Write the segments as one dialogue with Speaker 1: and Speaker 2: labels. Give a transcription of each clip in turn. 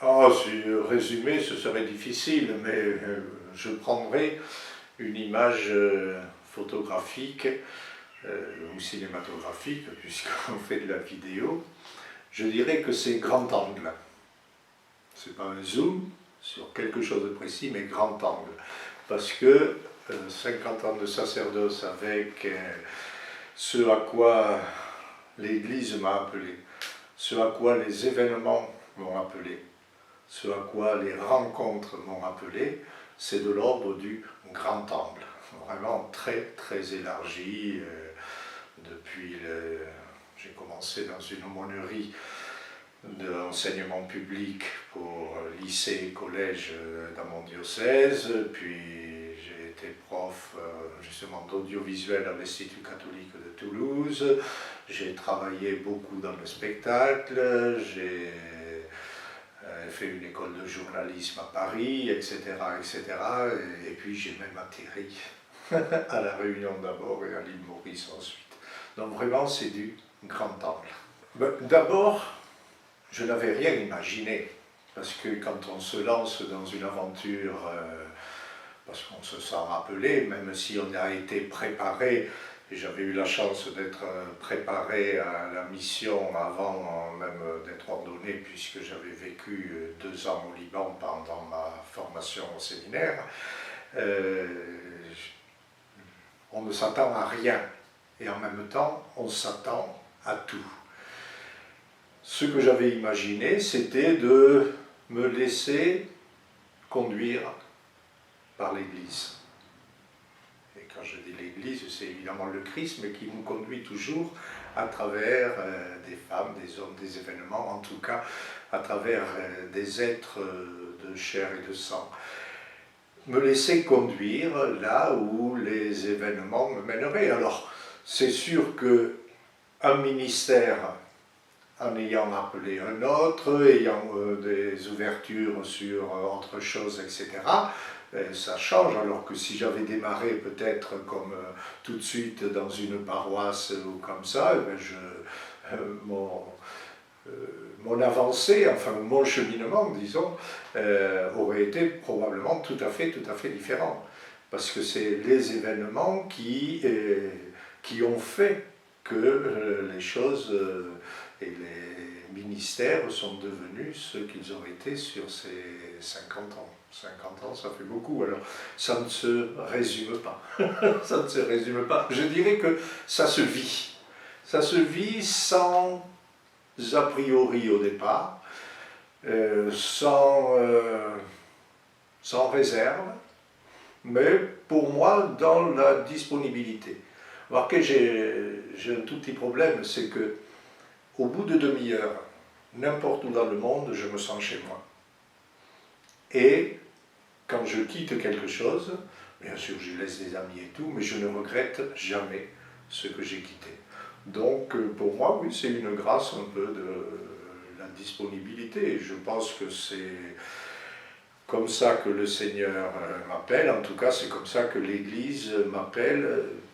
Speaker 1: Ah, si résumer, ce serait difficile, mais je prendrai une image photographique ou cinématographique, puisqu'on fait de la vidéo. Je dirais que c'est grand angle. C'est pas un zoom sur quelque chose de précis, mais grand angle. Parce que 50 ans de sacerdoce avec ce à quoi l'Église m'a appelé, ce à quoi les événements m'ont appelé, ce à quoi les rencontres m'ont appelé, c'est de l'ordre du grand angle. Vraiment très très élargi. J'ai commencé dans une aumônerie d'enseignement public pour lycée et collège dans mon diocèse, puis j'ai été prof justement d'audiovisuel à l'Institut catholique de Toulouse, j'ai travaillé beaucoup dans le spectacle, j'ai fait une école de journalisme à Paris, etc. etc. Et puis j'ai même atterri à La Réunion d'abord et à l'île Maurice ensuite. Donc vraiment c'est du grand angle. D'abord, je n'avais rien imaginé, parce que quand on se lance dans une aventure, parce qu'on se sent rappelé, même si on a été préparé, et j'avais eu la chance d'être préparé à la mission avant même d'être ordonné, puisque j'avais vécu 2 ans au Liban pendant ma formation au séminaire, on ne s'attend à rien, et en même temps, on s'attend à tout. Ce que j'avais imaginé, c'était de me laisser conduire par l'Église. Et quand je dis l'Église, c'est évidemment le Christ, mais qui nous conduit toujours à travers des femmes, des hommes, des événements, en tout cas à travers des êtres de chair et de sang. Me laisser conduire là où les événements me mèneraient. Alors, c'est sûr qu'un ministère, en ayant appelé un autre, ayant des ouvertures sur autre chose, etc., ça change, alors que si j'avais démarré peut-être comme tout de suite dans une paroisse ou comme ça, mon avancée, enfin mon cheminement, disons, aurait été probablement tout à fait différent. Parce que c'est les événements qui ont fait que les choses et les ministères sont devenus ce qu'ils ont été sur ces 50 ans. 50 ans, ça fait beaucoup, alors ça ne se résume pas. Ça ne se résume pas. Je dirais que ça se vit. Ça se vit sans a priori au départ, sans réserve, mais pour moi dans la disponibilité. Remarquez, j'ai un tout petit problème, c'est que au bout de demi-heure, n'importe où dans le monde, je me sens chez moi. Et quand je quitte quelque chose, bien sûr je laisse des amis et tout, mais je ne regrette jamais ce que j'ai quitté. Donc pour moi, oui, c'est une grâce un peu de la disponibilité. Je pense que c'est comme ça que le Seigneur m'appelle, en tout cas c'est comme ça que l'Église m'appelle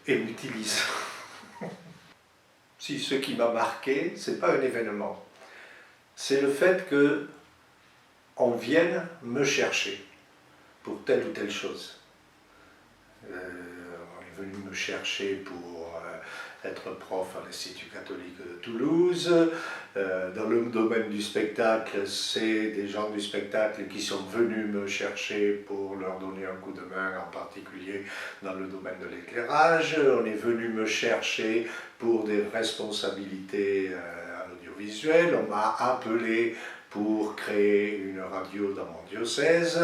Speaker 1: et m'utilise. Si ce qui m'a marqué, ce n'est pas un événement, c'est le fait qu'on vienne me chercher pour telle ou telle chose. On est venu me chercher pour être prof à l'Institut catholique de Toulouse. Dans le domaine du spectacle, c'est des gens du spectacle qui sont venus me chercher pour leur donner un coup de main, en particulier dans le domaine de l'éclairage. On est venu me chercher pour des responsabilités à l'audiovisuel. On m'a appelé pour créer une radio dans mon diocèse.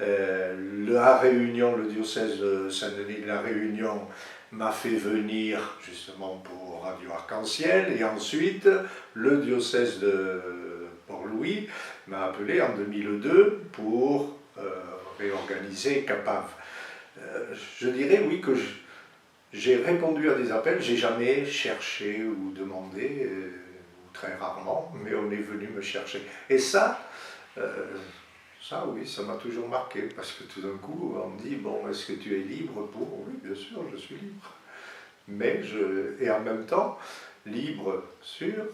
Speaker 1: La Réunion, le diocèse de Saint-Denis de la Réunion, m'a fait venir justement pour Radio Arc-en-Ciel, et ensuite le diocèse de Port-Louis m'a appelé en 2002 pour réorganiser Capave. Je dirais oui que j'ai répondu à des appels, j'ai jamais cherché ou demandé, ou très rarement, mais on est venu me chercher. Et ça oui, ça m'a toujours marqué, parce que tout d'un coup, on me dit, bon, est-ce que tu es libre pour... Oui, bien sûr, je suis libre. Et en même temps, libre sur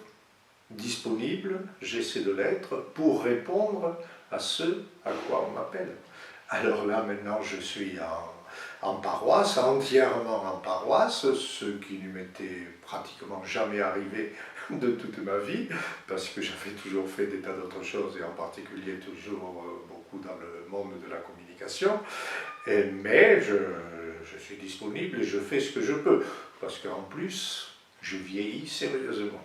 Speaker 1: disponible, j'essaie de l'être pour répondre à ce à quoi on m'appelle. Alors là, maintenant, je suis en paroisse, entièrement en paroisse, ce qui ne m'était pratiquement jamais arrivé de toute ma vie, parce que j'avais toujours fait des tas d'autres choses, et en particulier toujours beaucoup dans le monde de la communication. Mais je suis disponible et je fais ce que je peux, parce qu'en plus, je vieillis sérieusement.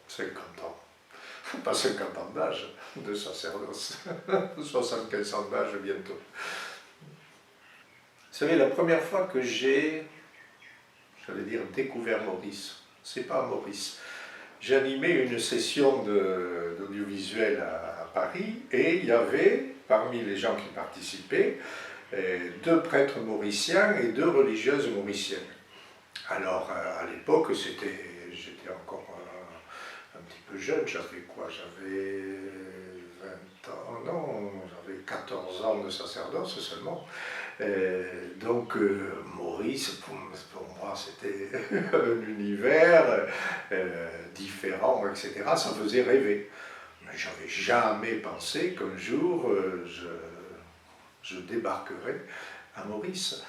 Speaker 1: 50 ans. Pas 50 ans d'âge de sacerdoce, 75 ans d'âge bientôt. Vous savez, la première fois que j'ai, j'allais dire, découvert Maurice, c'est pas Maurice. J'ai animé une session d'audiovisuel à Paris et il y avait, parmi les gens qui participaient, 2 prêtres mauriciens et 2 religieuses mauriciennes. Alors, à l'époque, j'étais encore un petit peu jeune, j'avais quoi? J'avais 20 ans, non, j'avais 14 ans de sacerdoce seulement. Donc Maurice, pour moi, c'était un univers différent, etc. Ça faisait rêver. Mais j'avais jamais pensé qu'un jour je débarquerais à Maurice.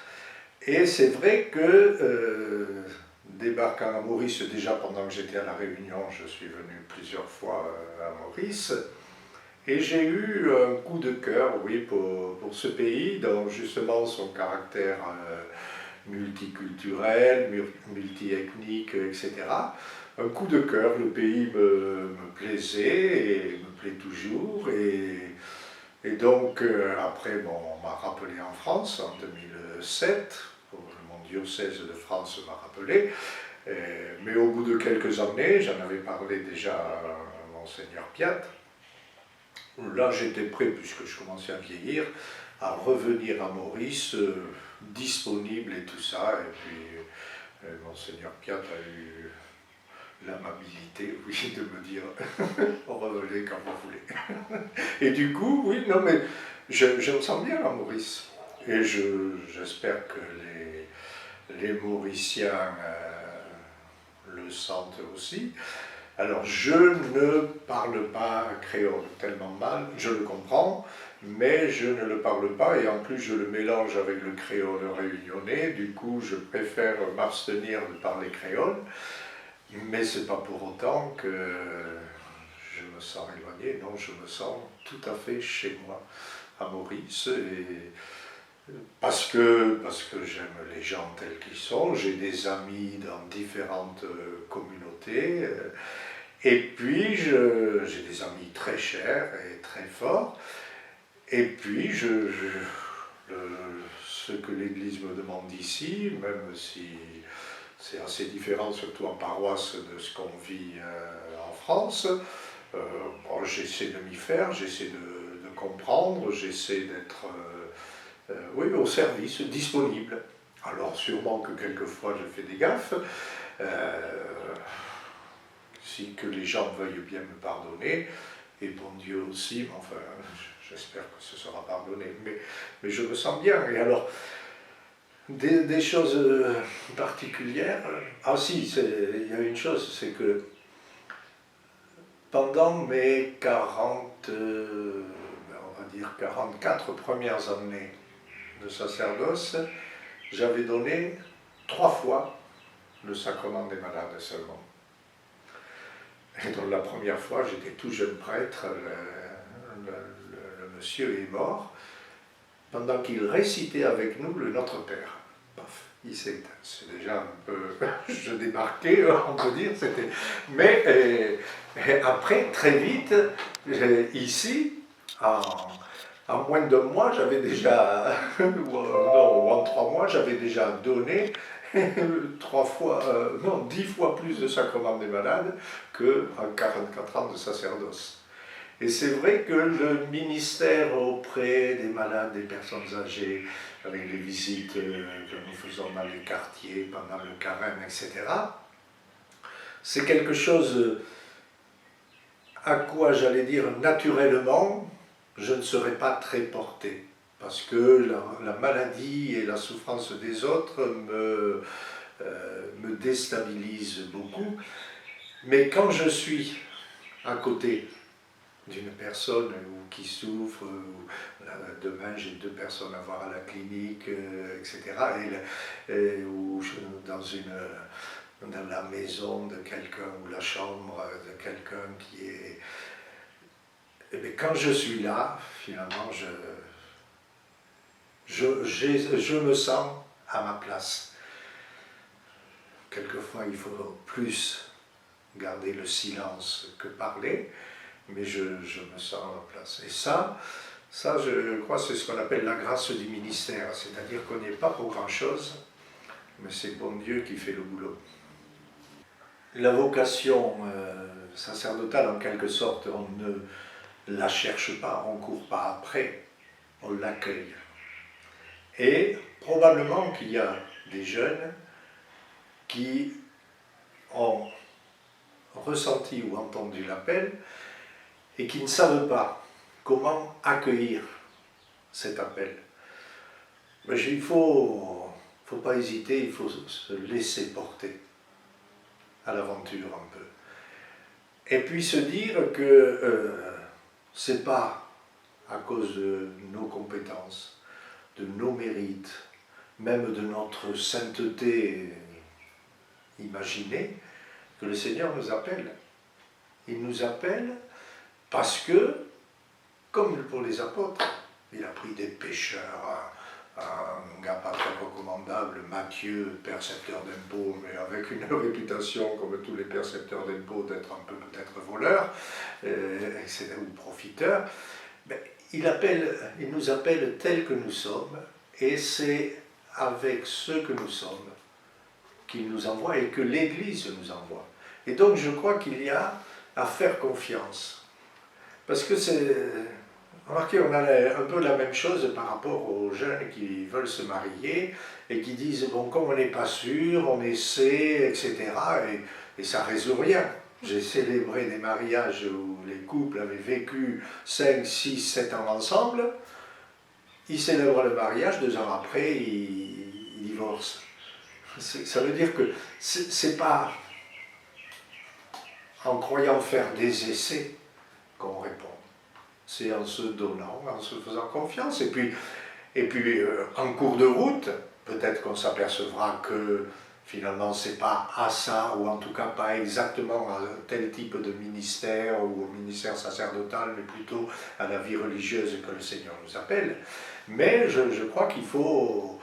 Speaker 1: Et c'est vrai que débarquant à Maurice, déjà pendant que j'étais à La Réunion, je suis venu plusieurs fois à Maurice. Et j'ai eu un coup de cœur, oui, pour ce pays, dont justement son caractère multiculturel, multiethnique, etc. Un coup de cœur, le pays me plaisait et me plaît toujours. Et donc, après, bon, on m'a rappelé en France en 2007, mon diocèse de France m'a rappelé. Mais au bout de quelques années, j'en avais parlé déjà à Monseigneur Piat. Là, j'étais prêt, puisque je commençais à vieillir, à revenir à Maurice, disponible et tout ça. Et puis, Monseigneur Piat a eu l'amabilité, oui, de me dire « revenez quand vous voulez ». Et du coup, oui, non, mais je me sens bien à Maurice. Et j'espère que les Mauriciens le sentent aussi. Alors, je ne parle pas créole tellement mal, je le comprends, mais je ne le parle pas, et en plus je le mélange avec le créole réunionnais, du coup je préfère m'abstenir de parler créole, mais c'est pas pour autant que je me sens éloigné, non, je me sens tout à fait chez moi, à Maurice, parce que j'aime les gens tels qu'ils sont, j'ai des amis dans différentes communautés, et puis j'ai des amis très chers et très forts, et puis ce que l'Église me demande ici, même si c'est assez différent, surtout en paroisse, de ce qu'on vit en France, bon, j'essaie de m'y faire, j'essaie de comprendre, j'essaie d'être oui, au service, disponible. Alors sûrement que quelquefois je fais des gaffes, si que les gens veuillent bien me pardonner, et bon Dieu aussi, mais enfin, j'espère que ce sera pardonné, mais je me sens bien. Et alors, des choses particulières, ah si, il y a une chose, c'est que pendant mes 40, on va dire 44 premières années de sacerdoce, j'avais donné 3 fois le sacrement des malades seulement. Et donc la première fois, j'étais tout jeune prêtre, le monsieur est mort, pendant qu'il récitait avec nous le Notre Père. Paf, il s'est éteint. C'est déjà un peu... je débarquais, on peut dire. Mais après, très vite, ici, en moins de 2 mois, j'avais déjà... non, en 3 mois, j'avais déjà donné 10 fois plus de sacrement des malades qu'en 44 ans de sacerdoce. Et c'est vrai que le ministère auprès des malades, des personnes âgées, avec les visites que nous faisons dans les quartiers, pendant le carême, etc., c'est quelque chose à quoi, j'allais dire, naturellement, je ne serais pas très porté. Parce que la maladie et la souffrance des autres me déstabilisent beaucoup. Mais quand je suis à côté d'une personne qui souffre, ou, demain j'ai 2 personnes à voir à la clinique, etc. Ou dans la maison de quelqu'un, ou la chambre de quelqu'un qui est... Et bien, quand je suis là, finalement, je me sens à ma place. Quelquefois, il faut plus garder le silence que parler, mais je me sens à ma place. Et ça, je crois, c'est ce qu'on appelle la grâce du ministère, c'est-à-dire qu'on n'est pas pour grand-chose, mais c'est bon Dieu qui fait le boulot. La vocation sacerdotale, en quelque sorte, on ne la cherche pas, on ne court pas après, on l'accueille. Et probablement qu'il y a des jeunes qui ont ressenti ou entendu l'appel et qui ne savent pas comment accueillir cet appel. Mais il ne faut pas hésiter, il faut se laisser porter à l'aventure un peu. Et puis se dire que ce n'est pas à cause de nos compétences, de nos mérites, même de notre sainteté imaginée, que le Seigneur nous appelle. Il nous appelle parce que, comme pour les apôtres, il a pris des pécheurs, un gars pas très recommandable, Matthieu, percepteur d'impôts, mais avec une réputation, comme tous les percepteurs d'impôts, d'être un peu peut-être voleur, ou profiteur. Ben, il nous appelle tels que nous sommes, et c'est avec ce que nous sommes qu'il nous envoie et que l'Église nous envoie. Et donc je crois qu'il y a à faire confiance. Parce que c'est... Remarquez, on a un peu la même chose par rapport aux jeunes qui veulent se marier et qui disent, bon, comme on n'est pas sûr, on essaie, etc. Et ça ne résout rien. J'ai célébré des mariages où les couples avaient vécu 5, 6, 7 ans ensemble. Ils célèbrent le mariage, 2 ans après, ils divorcent. Ça veut dire que c'est pas en croyant faire des essais qu'on répond. C'est en se donnant, en se faisant confiance. Et puis en cours de route, peut-être qu'on s'apercevra que finalement c'est pas à ça, ou en tout cas pas exactement à tel type de ministère ou au ministère sacerdotal, mais plutôt à la vie religieuse que le Seigneur nous appelle. Mais je crois qu'il faut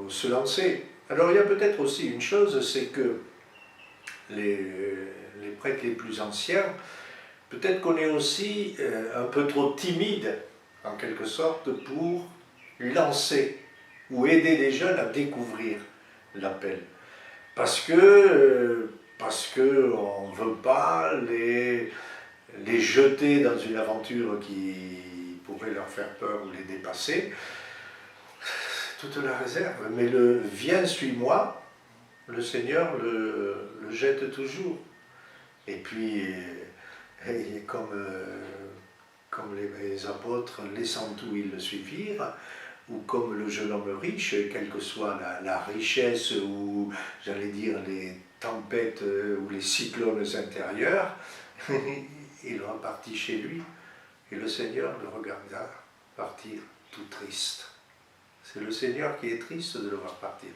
Speaker 1: se lancer. Alors il y a peut-être aussi une chose, c'est que les prêtres les plus anciens, peut-être qu'on est aussi un peu trop timide, en quelque sorte, pour lancer ou aider les jeunes à découvrir l'appel. Parce que on ne veut pas les jeter dans une aventure qui pourrait leur faire peur ou les dépasser. Toute la réserve, mais le « viens, suis-moi », le Seigneur le jette toujours. Et puis, comme les apôtres, laissant tout, ils le suivirent, ou comme le jeune homme riche, quelle que soit la richesse ou, j'allais dire, les tempêtes ou les cyclones intérieurs, il repartit chez lui, et le Seigneur le regarda partir tout triste. C'est le Seigneur qui est triste de le voir partir.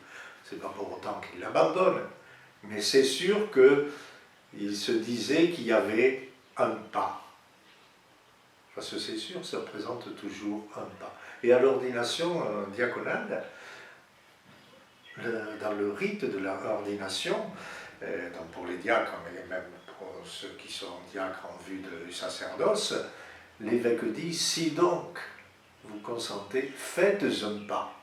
Speaker 1: C'est pas pour autant qu'il l'abandonne, mais c'est sûr qu'il se disait qu'il y avait un pas. Parce que c'est sûr, ça représente toujours un pas. Et à l'ordination diaconale, dans le rite de l'ordination, donc pour les diacres, mais même pour ceux qui sont diacres en vue du sacerdoce, l'évêque dit, si donc vous consentez, faites un pas.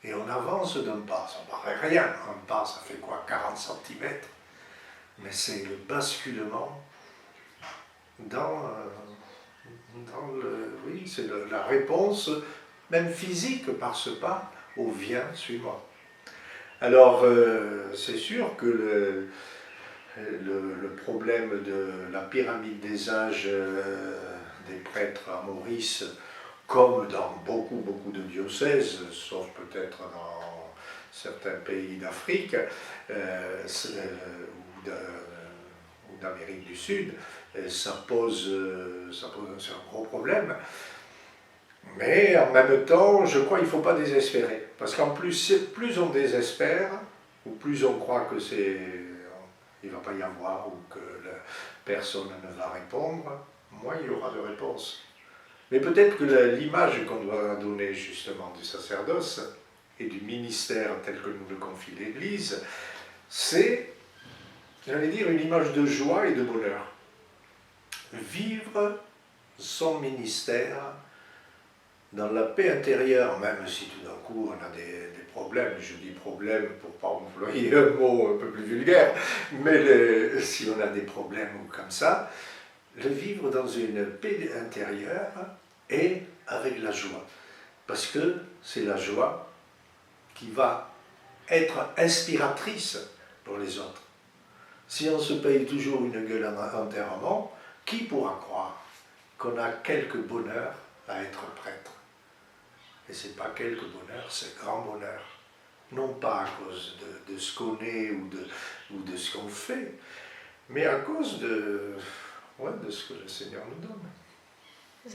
Speaker 1: Et on avance d'un pas, ça ne paraît rien, un pas ça fait quoi, 40 cm, mais c'est le basculement oui, c'est la réponse, même physique par ce pas, au viens, suis-moi. Alors, c'est sûr que le problème de la pyramide des âges des prêtres à Maurice, comme dans beaucoup de diocèses, sauf peut-être dans certains pays d'Afrique, ou d'Amérique du Sud, et ça pose un gros problème. Mais en même temps, je crois qu'il ne faut pas désespérer. Parce qu'en plus, plus on désespère, ou plus on croit que il ne va pas y avoir, ou que personne ne va répondre, moins il y aura de réponses. Mais peut-être que l'image qu'on doit donner justement du sacerdoce et du ministère tel que nous le confie l'Église, c'est, j'allais dire, une image de joie et de bonheur. Vivre son ministère dans la paix intérieure, même si tout d'un coup on a des problèmes, je dis problèmes pour ne pas employer un mot un peu plus vulgaire, mais si on a des problèmes ou comme ça, le vivre dans une paix intérieure et avec la joie. Parce que c'est la joie qui va être inspiratrice pour les autres. Si on se paye toujours une gueule entièrement, qui pourra croire qu'on a quelque bonheur à être prêtre? Et ce n'est pas quelque bonheur, c'est grand bonheur. Non pas à cause de ce qu'on est ou de ce qu'on fait, mais à cause de ce que le Seigneur nous donne.